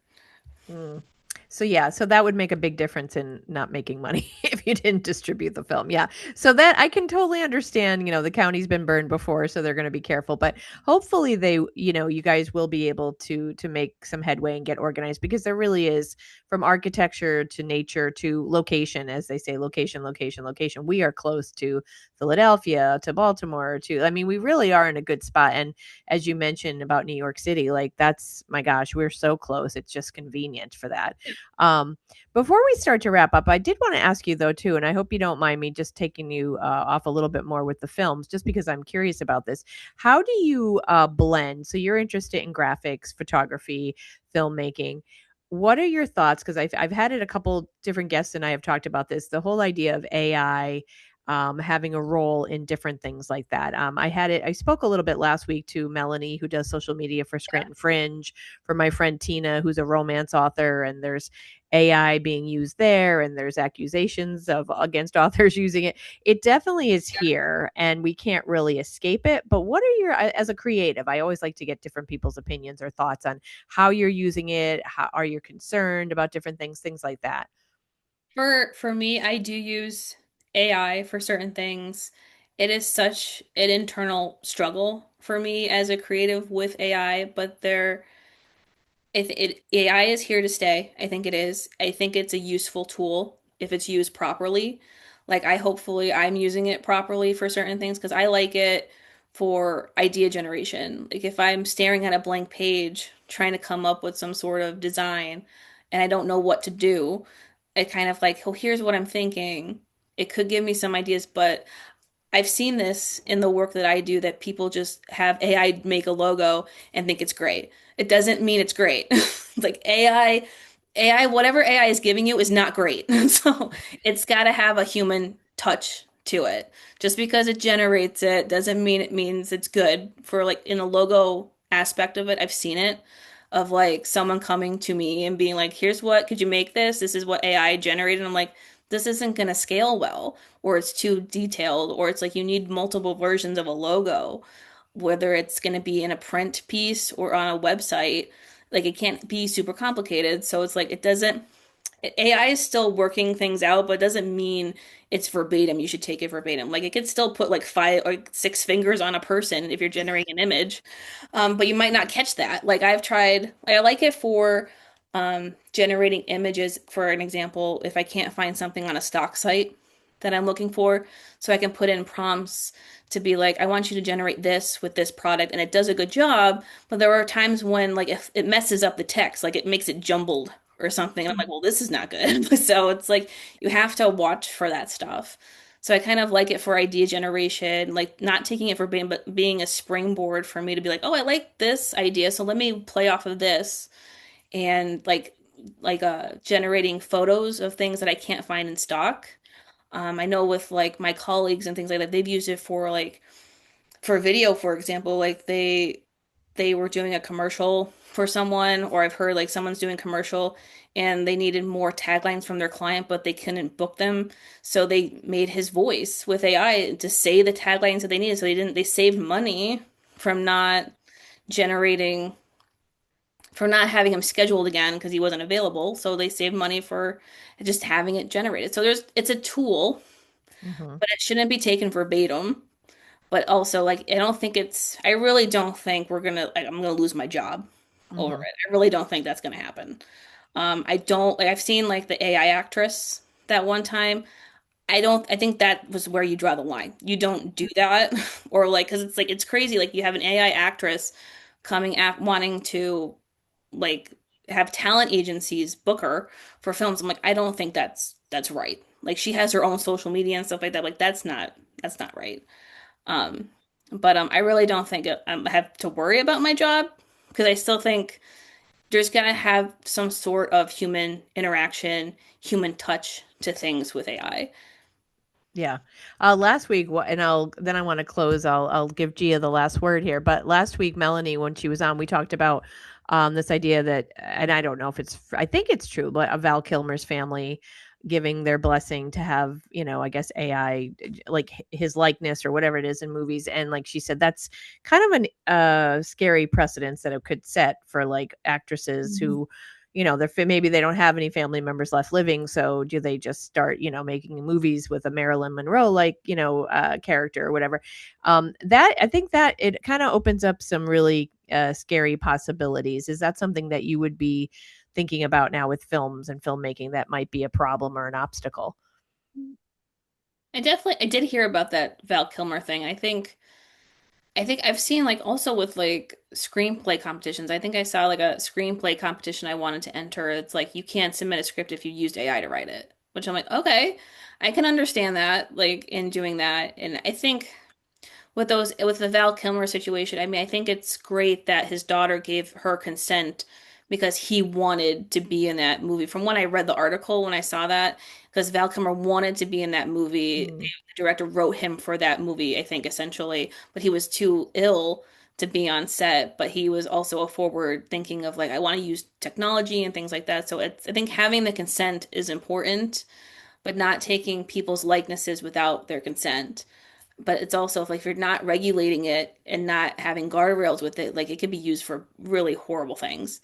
Mm. So yeah, so that would make a big difference in not making money if you didn't distribute the film. Yeah. So that I can totally understand, the county's been burned before, so they're going to be careful, but hopefully you guys will be able to make some headway and get organized because there really is from architecture to nature to location, as they say, location, location, location. We are close to Philadelphia, to Baltimore, to I mean, we really are in a good spot. And as you mentioned about New York City, like that's my gosh, we're so close. It's just convenient for that. Um, Before we start to wrap up, I did want to ask you though too, and I hope you don't mind me just taking you off a little bit more with the films, just because I'm curious about this. How do you blend? So you're interested in graphics, photography, filmmaking. What are your thoughts? Because I've had it a couple different guests and I have talked about this. The whole idea of AI having a role in different things like that. I had it. I spoke a little bit last week to Melanie, who does social media for Scranton Fringe, for my friend Tina, who's a romance author, and there's AI being used there, and there's accusations of against authors using it. It definitely is here, and we can't really escape it. But what are your, as a creative? I always like to get different people's opinions or thoughts on how you're using it. How are you concerned about different things like that? For me, I do use AI for certain things. It is such an internal struggle for me as a creative with AI, but AI is here to stay. I think it is. I think it's a useful tool if it's used properly. Like I'm using it properly for certain things because I like it for idea generation. Like if I'm staring at a blank page trying to come up with some sort of design and I don't know what to do, it kind of like, oh, here's what I'm thinking. It could give me some ideas, but I've seen this in the work that I do that people just have AI make a logo and think it's great. It doesn't mean it's great. Like AI, whatever AI is giving you is not great. So it's got to have a human touch to it. Just because it generates it doesn't mean it means it's good. For like in the logo aspect of it, I've seen it of like someone coming to me and being like, here's what, could you make this? This is what AI generated. And I'm like, this isn't going to scale well, or it's too detailed, or it's like you need multiple versions of a logo, whether it's going to be in a print piece or on a website. Like it can't be super complicated. So it's like it doesn't, AI is still working things out, but it doesn't mean it's verbatim. You should take it verbatim. Like it could still put like five or six fingers on a person if you're generating an image, but you might not catch that. Like I've tried, I like it for generating images. For an example, if I can't find something on a stock site that I'm looking for, so I can put in prompts to be like, I want you to generate this with this product, and it does a good job. But there are times when like if it messes up the text, like it makes it jumbled or something. And I'm like, well, this is not good. So it's like you have to watch for that stuff. So I kind of like it for idea generation, like not taking it for being, but being a springboard for me to be like, oh, I like this idea, so let me play off of this, and generating photos of things that I can't find in stock. I know with like my colleagues and things like that, they've used it for like for video, for example, like they were doing a commercial for someone, or I've heard like someone's doing a commercial and they needed more taglines from their client, but they couldn't book them. So they made his voice with AI to say the taglines that they needed. So they saved money from not generating, for not having him scheduled again because he wasn't available. So they saved money for just having it generated. So it's a tool, Mm-hmm. but it shouldn't be taken verbatim. But also, like, I really don't think I'm gonna lose my job over Mm-hmm. it. I really don't think that's gonna happen. I don't, like, I've seen like the AI actress that one time. I think that was where you draw the line. You don't do that. Or like, because it's like, it's crazy. Like, you have an AI actress coming at wanting to, like, have talent agencies book her for films. I'm like, I don't think that's right. Like, she has her own social media and stuff like that. Like, that's not right. Um, but I really don't think I have to worry about my job, because I still think there's gonna have some sort of human interaction, human touch to things with AI. Yeah. Last week, and I want to close. I'll give Gia the last word here. But last week, Melanie, when she was on, we talked about this idea that, and I don't know if I think it's true, but Val Kilmer's family giving their blessing to have, I guess AI, like his likeness or whatever it is in movies. And like she said, that's kind of an scary precedence that it could set for like actresses who, maybe they don't have any family members left living. So do they just start, making movies with a Marilyn Monroe, like, character or whatever? That I think that it kind of opens up some really scary possibilities. Is that something that you would be thinking about now with films and filmmaking that might be a problem or an obstacle? I did hear about that Val Kilmer thing. I think I've seen like also with like screenplay competitions. I think I saw like a screenplay competition I wanted to enter. It's like you can't submit a script if you used AI to write it, which I'm like, okay, I can understand that, like in doing that. And I think with the Val Kilmer situation, I mean, I think it's great that his daughter gave her consent because he wanted to be in that movie. From when I read the article, when I saw that, because Val Kilmer wanted to be in that movie, the Mm, director wrote him for that movie, I think essentially, but he was too ill to be on set. But he was also a forward thinking of like, I want to use technology and things like that. So I think having the consent is important, but not taking people's likenesses without their consent. But it's also like if you're not regulating it and not having guardrails with it, like it could be used for really horrible things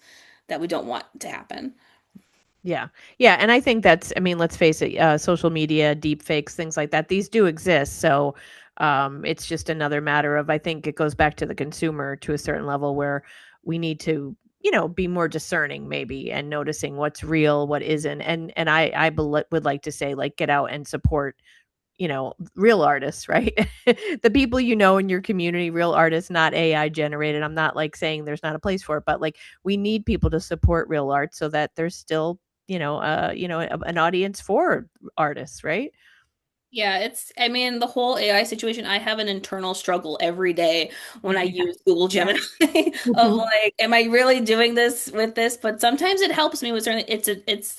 that we don't want to happen. yeah. Yeah. And I think that's, I mean, let's face it, social media, deep fakes, things like that, these do exist. So it's just another matter of, I think it goes back to the consumer to a certain level where we need to, be more discerning maybe and noticing what's real, what isn't. And would like to say, like, get out and support, real artists, right? The people in your community, real artists, not AI generated. I'm not like saying there's not a place for it, but like we need people to support real art so that there's still, an audience for artists, right? Yeah, I mean, the whole AI situation, I have an internal struggle every day when I Yeah. use Google Yeah. Gemini of Mhm. like, am I really doing this with this? But sometimes it helps me with certain,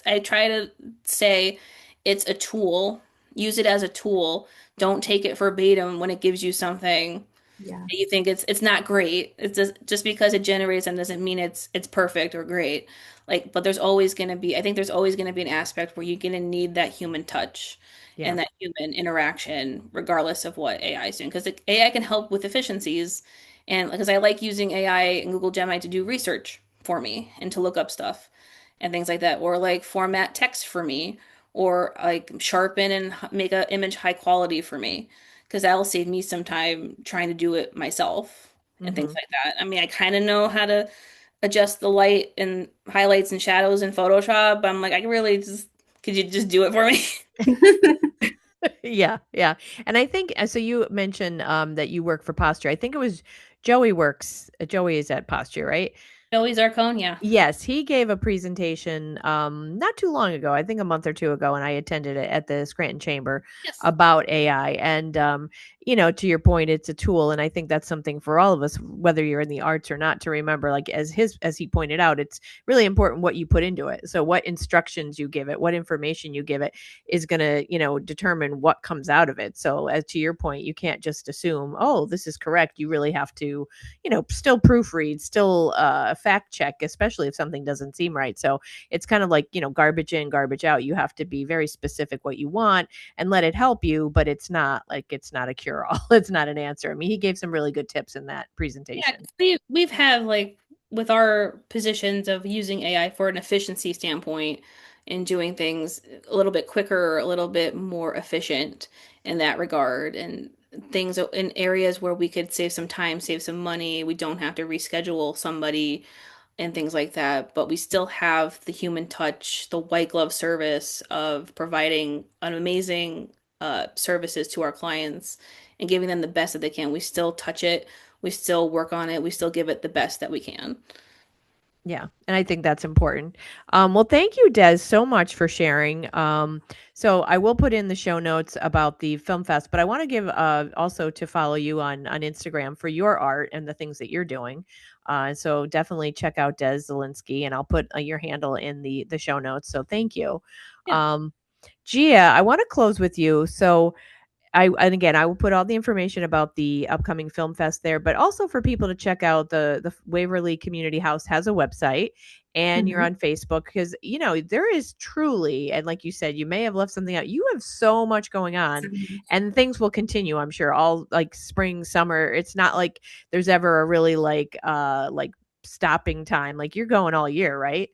I try to say it's a tool, use it as a tool. Don't take it verbatim when it gives you something Yeah. you think it's not great. It's just because it generates them doesn't mean it's perfect or great. Like, but there's always going to be, I think there's always going to be an aspect where you're going to need that human touch Yeah. and that human interaction, regardless of what AI is doing. Because AI can help with efficiencies, and because I like using AI and Google Gemini to do research for me and to look up stuff and things like that, or like format text for me, or like sharpen and make a image high quality for me because that'll save me some time trying to do it myself and things Hmm. like that. I mean, I kind of know how to adjust the light and highlights and shadows in Photoshop. But I'm like, I really just, could you just do it for me? Yeah, yeah. And I think so you mentioned that you work for Posture. I think it was Joey works. Joey is at Posture, right? Joey Zarcone, yeah. Yes, he gave a presentation not too long ago, I think a month or two ago, and I attended it at the Scranton Chamber Yes. about AI. And to your point, it's a tool, and I think that's something for all of us, whether you're in the arts or not, to remember. Like as he pointed out, it's really important what you put into it. So what instructions you give it, what information you give it is gonna, determine what comes out of it. So as to your point, you can't just assume, oh, this is correct. You really have to still proofread, still fact check, especially if something doesn't seem right. So it's kind of like, garbage in, garbage out. You have to be very specific what you want and let it help you, but it's not a cure all. It's not an answer. I mean, he gave some really good tips in that Yeah, presentation. 'cause we've had like with our positions of using AI for an efficiency standpoint and doing things a little bit quicker, a little bit more efficient in that regard, and things in areas where we could save some time, save some money. We don't have to reschedule somebody and things like that, but we still have the human touch, the white glove service of providing an amazing services to our clients and giving them the best that they can. We still touch it, we still work on it, we still give it the best that we can. Yeah, and I think that's important. Well, thank you, Des, so much for sharing. So I will put in the show notes about the film fest, but I want to give also to follow you on Instagram for your art and the things that you're doing. So definitely check out Des Zielinski, and I'll put your handle in the show notes. So thank you. Yeah. Um, Gia, I want to close with you. So and again, I will put all the information about the upcoming film fest there, but also for people to check out the Waverly Community House has a website, and you're Mhm. on Facebook because there is truly, and like you said, you may have left something out. You have so much going So on, and things will continue. I'm sure all like spring, summer. It's not like there's ever a really like stopping time. Like you're going all year, right?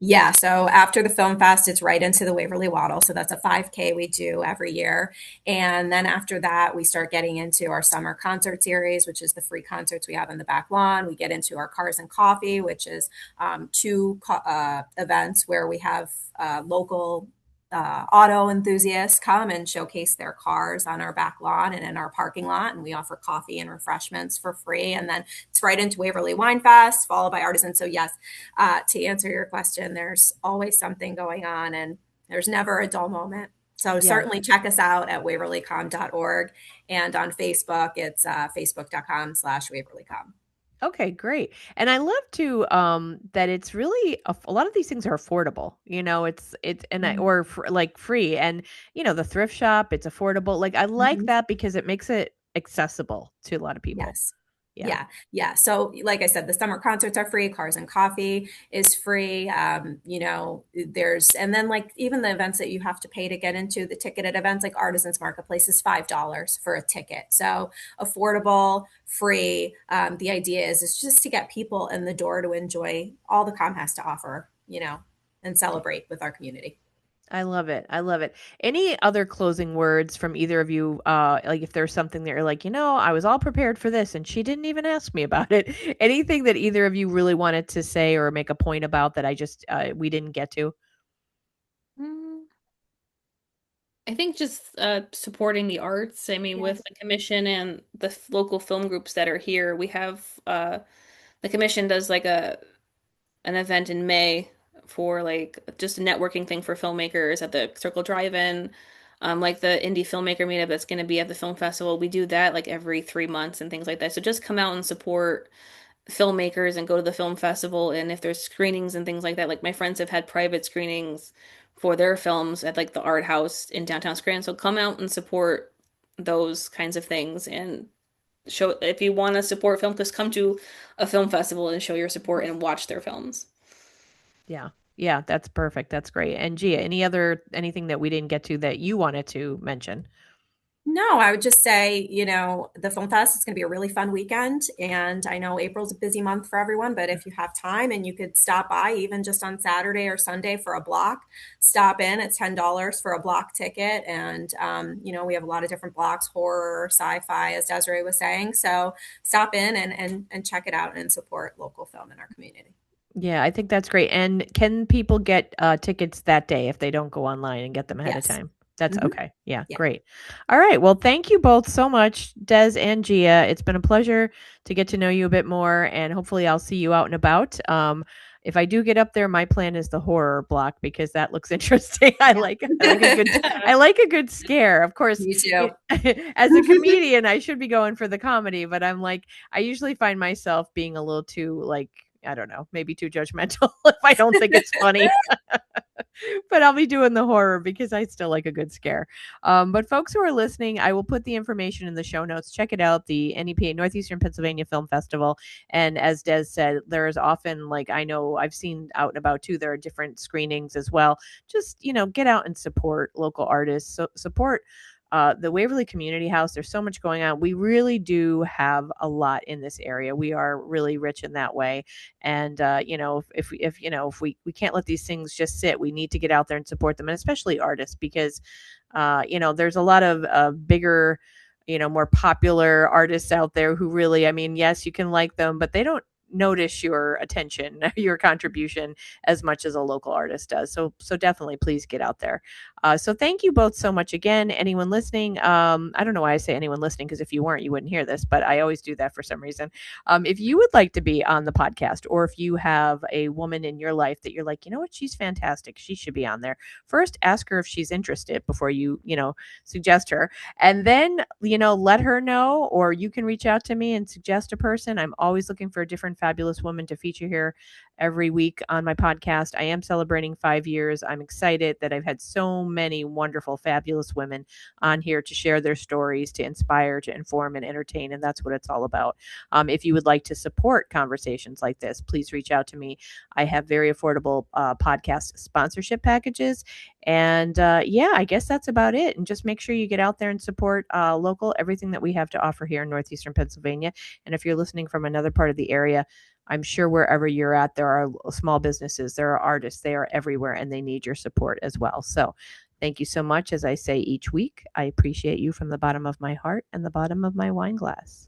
yeah, so after the film fest, it's right into the Waverly Waddle. So that's a 5K we do every year. And then after that, we start getting into our summer concert series, which is the free concerts we have in the back lawn. We get into our Cars and Coffee, which is two events where we have local auto enthusiasts come and showcase their cars on our back lawn and in our parking lot. And we offer coffee and refreshments for free. And then it's right into Waverly Wine Fest, followed by Artisan. So, yes, to answer your question, there's always something going on and there's never a dull moment. So Yeah. certainly check us out at waverlycom.org, and on Facebook, it's facebook.com/waverlycom. Okay, great. And I love to that it's really a lot of these things are affordable. It's and I, or like free, and the thrift shop, it's affordable. Like I like Mm-hmm. that because it makes it accessible to a lot of people. Yes. Yeah. Yeah. Yeah. So, like I said, the summer concerts are free. Cars and Coffee is free. And then like even the events that you have to pay to get into, the ticketed events like Artisans Marketplace is $5 for a ticket. So affordable, free. The idea is just to get people in the door to enjoy all the Com has to offer, and celebrate with our community. I love it. I love it. Any other closing words from either of you? Like if there's something that you're like, I was all prepared for this and she didn't even ask me about it. Anything that either of you really wanted to say or make a point about that I just we didn't get to? Mm, I think just supporting the arts. I mean, with Yes. the commission and the local film groups that are here, we have the commission does like an event in May for like just a networking thing for filmmakers at the Circle Drive-In. Like the indie filmmaker meetup that's going to be at the film festival. We do that like every 3 months and things like that. So just come out and support filmmakers and go to the film festival. And if there's screenings and things like that, like my friends have had private screenings for their films at like the art house in downtown Scranton. So come out and support those kinds of things and show if you want to support film, because come to a film festival and show your support and watch their films. Yeah. Yeah, that's perfect. That's great. And Gia, anything that we didn't get to that you wanted to mention? No, I would just say, the Film Fest is going to be a really fun weekend. And I know April's a busy month for everyone, but if you have time and you could stop by even just on Saturday or Sunday for a block, stop in. It's $10 for a block ticket. And, we have a lot of different blocks, horror, sci-fi, as Desiree was saying. So stop in and check it out and support local film in our community. Yeah, I think that's great. And can people get tickets that day if they don't go online and get them ahead of Yes. time? That's Hmm. okay. Yeah, Yeah. great. All right. Well, thank you both so much, Des and Gia. It's been a pleasure to get to know you a bit more, and hopefully I'll see you out and about. If I do get up there, my plan is the horror block because that looks interesting. I like a good scare. Of course, Me too. as a comedian, I should be going for the comedy, but I'm like, I usually find myself being a little too like, I don't know, maybe too judgmental if I don't think it's funny. But I'll be doing the horror because I still like a good scare. But folks who are listening, I will put the information in the show notes. Check it out, the NEPA Northeastern Pennsylvania Film Festival. And as Des said, there is often, like, I know I've seen out and about too, there are different screenings as well. Just, get out and support local artists. So support the Waverly Community House. There's so much going on. We really do have a lot in this area. We are really rich in that way. And if we can't let these things just sit, we need to get out there and support them, and especially artists, because there's a lot of bigger, more popular artists out there who really, I mean, yes, you can like them, but they don't notice your attention, your contribution as much as a local artist does. So definitely please get out there. So thank you both so much again. Anyone listening, I don't know why I say anyone listening, because if you weren't, you wouldn't hear this, but I always do that for some reason. If you would like to be on the podcast, or if you have a woman in your life that you're like, you know what, she's fantastic, she should be on there. First, ask her if she's interested before you suggest her. And then, let her know, or you can reach out to me and suggest a person. I'm always looking for a different fabulous woman to feature here every week on my podcast. I am celebrating 5 years. I'm excited that I've had so many wonderful, fabulous women on here to share their stories, to inspire, to inform, and entertain. And that's what it's all about. If you would like to support conversations like this, please reach out to me. I have very affordable podcast sponsorship packages. And yeah, I guess that's about it. And just make sure you get out there and support local, everything that we have to offer here in Northeastern Pennsylvania. And if you're listening from another part of the area, I'm sure wherever you're at, there are small businesses, there are artists, they are everywhere, and they need your support as well. So thank you so much. As I say each week, I appreciate you from the bottom of my heart and the bottom of my wine glass.